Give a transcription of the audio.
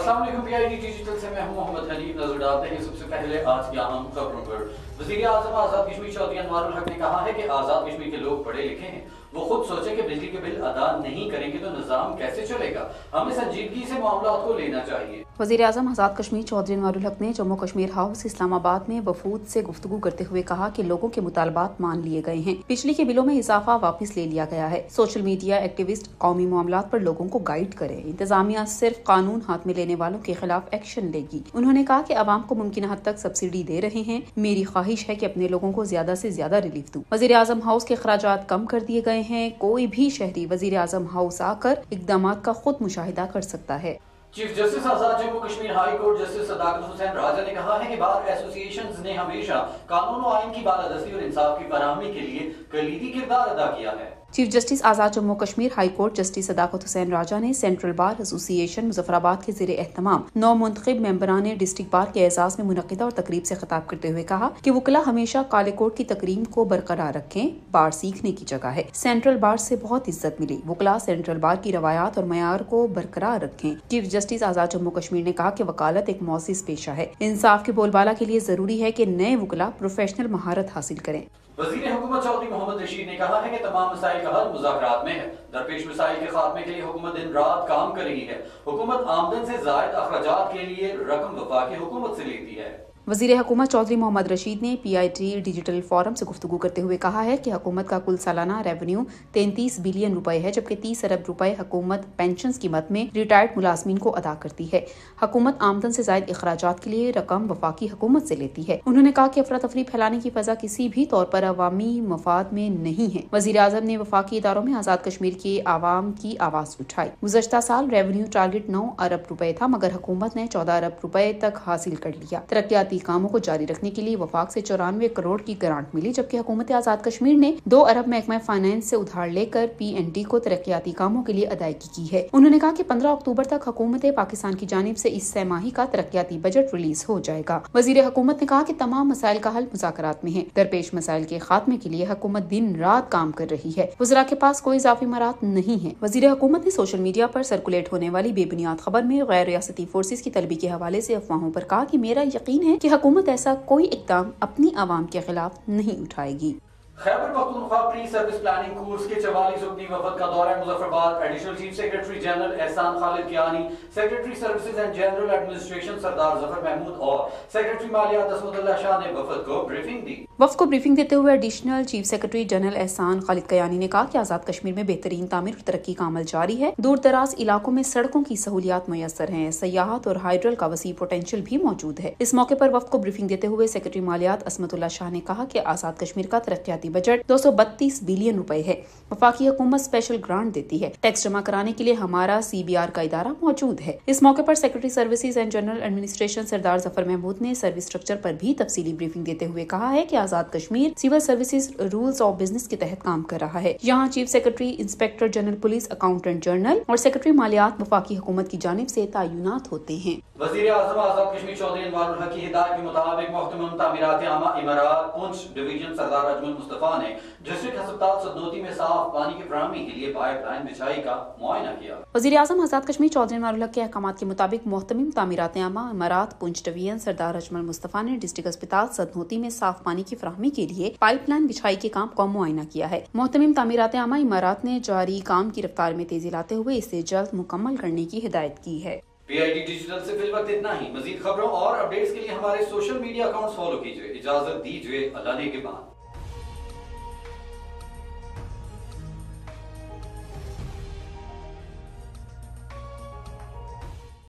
अस्सलाम वालेकुम। PID digital से मैं हूं मोहम्मद हनीफ। नजर डालते हैं सबसे पहले आज की अहम खबरों पर। वज़ीर आज़म आज़ाद कश्मीर चौधरी अनवारुल हक ने कहा है कि आज़ाद कश्मीर के लोग पढ़े लिखे हैं, वो खुद सोचें कि बिजली के बिल अदा नहीं करेंगे तो निज़ाम कैसे चलेगा। हमें संजीदगी से मामलात को लेना चाहिए। वज़ीर आज़म आज़ाद कश्मीर चौधरी अनवारुल हक ने जम्मू कश्मीर हाउस इस्लामाबाद में वफूद से गुफ्तगू करते हुए कहा कि लोगों के मुतालबात मान लिए गए हैं, बिजली के बिलों में इजाफा वापस ले लिया गया है। सोशल मीडिया एक्टिविस्ट कौमी मामलात पर लोगों को गाइड करें। इंतजामिया सिर्फ कानून हाथ में लेने वालों के खिलाफ एक्शन लेगी। उन्होंने कहा कि अवाम को मुमकिन हद तक सब्सिडी दे रहे हैं, मेरी ख्वाहिश है कि अपने लोगों को ज्यादा से ज्यादा रिलीफ दूं। वज़ीर आज़म हाउस के खराजात कम कर दिए गए हैं। कोई भी शहरी वज़ीर आज़म हाउस आकर इक़दामात का खुद मुशाहिदा कर सकता है। Chief justice Azad Jammu Kashmir high court justice Sadaqat Hussain Raja ने कहा है कि बार एसोसिएशंस ने हमेशा कानून और आइन की बालादस्ती और इंसाफ की फराहमी के लिए कलीदी किरदार अदा किया है। Chief justice Azad Jammu Kashmir high court justice Sadaqat Hussain Raja ने सेंट्रल बार एसोसिएशन मुजफ्फराबाद के ज़ेरे एहतमाम नौ मुंतखब मेंबरान डिस्ट्रिक्ट बार के एजाज में मुनक़िदा और तकरीब से खिताब करते हुए कहा कि वकला हमेशा काले कोर्ट की तकरीम को बरकरार रखें। बार सीखने की जगह है, सेंट्रल बार से बहुत इज्जत मिली। वकला सेंट्रल बार की रवायात और मयार को बरकरार रखें। चीफ जस्टिस आजाद जम्मू कश्मीर ने कहा कि वकालत एक मौसिस पेशा है। इंसाफ के बोलबाला के लिए जरूरी है कि नए वकला प्रोफेशनल महारत हासिल करें। वज़ीर हुकूमत चौधरी मोहम्मद रशीद ने कहा है कि तमाम मसाइल का हल मुज़ाकरात में है। दरपेश मसाइल के खात्मे के लिए हुकूमत दिन रात काम कर रही है। हुकूमत आमदन से ज़ायद अखराजात के लिए रकम वफाकी हुकूमत से लेती है। वज़ीर हुकूमत चौधरी मोहम्मद रशीद ने PID डिजिटल फोरम से गुफ्तगू करते हुए कहा है कि हुकूमत का कुल सालाना रेवेन्यू 33 बिलियन रुपए है, जबकि 30 अरब रुपए हुकूमत पेंशन कीमत में रिटायर्ड मुलाजमीन को अदा करती है। हुकूमत आमदन से ज़ायद अखराजात के लिए रकम वफाकी हुकूमत से लेती है। उन्होंने कहा कि अफरा तफरी फैलाने की फजा किसी भी तौर पर अवामी मफाद में नहीं है। वज़ीर आज़म ने वफाकी इदारों में आज़ाद कश्मीर के आवाम की आवाज़ उठाई। गुज़श्ता साल रेवेन्यू टारगेट 9 अरब रुपए था, मगर हुकूमत ने 14 अरब रुपए तक हासिल कर लिया। तरक्याती कामों को जारी रखने के लिए वफाक से 94 करोड़ की ग्रांट मिली, जबकि हुकूमत आज़ाद कश्मीर ने 2 अरब महकमा फाइनेंस से उधार लेकर PND को तरक्याती कामों के लिए अदायगी की है। उन्होंने कहा कि 15 अक्टूबर तक हुकूमत पाकिस्तान की जानिब से इस सैमाही का तरक्याती बजट रिलीज हो जाएगा। वज़ीर हुकूमत ने कहा कि तमाम मसाइल का हल मुज़ाकरात में है। दरपेश मसाइल के खात्मे के लिए हुकूमत दिन रात काम कर रही है। वज़रा के पास कोई इजाफी मरात नहीं है। वज़ीर हुकूमत ने सोशल मीडिया पर सर्कुलेट होने वाली बेबुनियाद खबर में गैर रियासती फोर्सेज की तलबी के हवाले से अफवाहों पर कहा कि मेरा यकीन है कि हुकूमत ऐसा कोई इक़दाम अपनी आवाम के खिलाफ नहीं उठाएगी। Khyber Pakhtunkhwa pre service planning course के 44 रुकनी वफद का दौरा Muzaffarabad. Additional chief secretary general Ehsan Khalid Kiyani, secretary services and general administration Sardar Zafar Mahmood और सेक्रेटरी मालियात असमतुल्लाह शाह ने वफद को ब्रीफिंग दी। वफ़द को ब्रीफिंग देते हुए additional chief secretary general Ehsan Khalid Kiani ने कहा कि आज़ाद कश्मीर में बेहतरीन तामीर और तरक्की का अमल जारी है। दूर दराज इलाकों में सड़कों की सहूलियात मुयस्सर हैं। सयाहत और हाइड्रल का वसी पोटेंशियल भी मौजूद है। इस मौके पर वफ़द को ब्रीफिंग देते हुए सेक्रेटरी मालियात असमतुल्लाह शाह ने कहा कि आज़ाद कश्मीर का तरक्याती बजट 232 बिलियन रुपए है। वफाकी हुकूमत स्पेशल ग्रांट देती है। टैक्स जमा कराने के लिए हमारा CBR का इदारा मौजूद है। इस मौके पर secretary services and general administration Sardar Zafar Mahmood ने सर्विस स्ट्रक्चर पर भी तफसीली ब्रीफिंग देते हुए कहा है कि Azad Kashmir civil services rules of business के तहत काम कर रहा है। यहाँ chief secretary, inspector general police, accountant general और सेक्रेटरी मालियात वफाकी हुकूमत की जानिब से तैनात होते हैं। वज़ीर आज़म आज़ाद कश्मीर चौधरी अनवारुल हक की हिदायत के मुताबिक मुहतमिम तामीरात आमा इमारात पुंछ डिवीजन सरदार अजमल मुस्तफा ने डिस्ट्रिक्ट अस्पताल सदनोती में साफ पानी की फराहमी के लिए पाइपलाइन बिछाई का मुआयना किया। वज़ीर आज़म आज़ाद कश्मीर चौधरी अनवारुल हक के अहकामात के मुताबिक मुहतमिम तामीरात आमा इमारात पुंछ डिवीजन सरदार अजमल मुस्तफा ने डिस्ट्रिक्ट अस्पताल सदनोती में साफ पानी की फराहमी के लिए पाइपलाइन बिछाई के काम का मुआयना किया है। मुहतमिम तामीरात आमा इमारात ने जारी काम की रफ्तार में तेजी लाते हुए इसे जल्द मुकम्मल करने की हिदायत की है। PID डिजिटल से फिल वक्त इतना ही। मजीद खबरों और अपडेट्स के लिए हमारे सोशल मीडिया अकाउंट्स फॉलो कीजिए। इजाजत दीजिए, अल्लाह ने के बाद।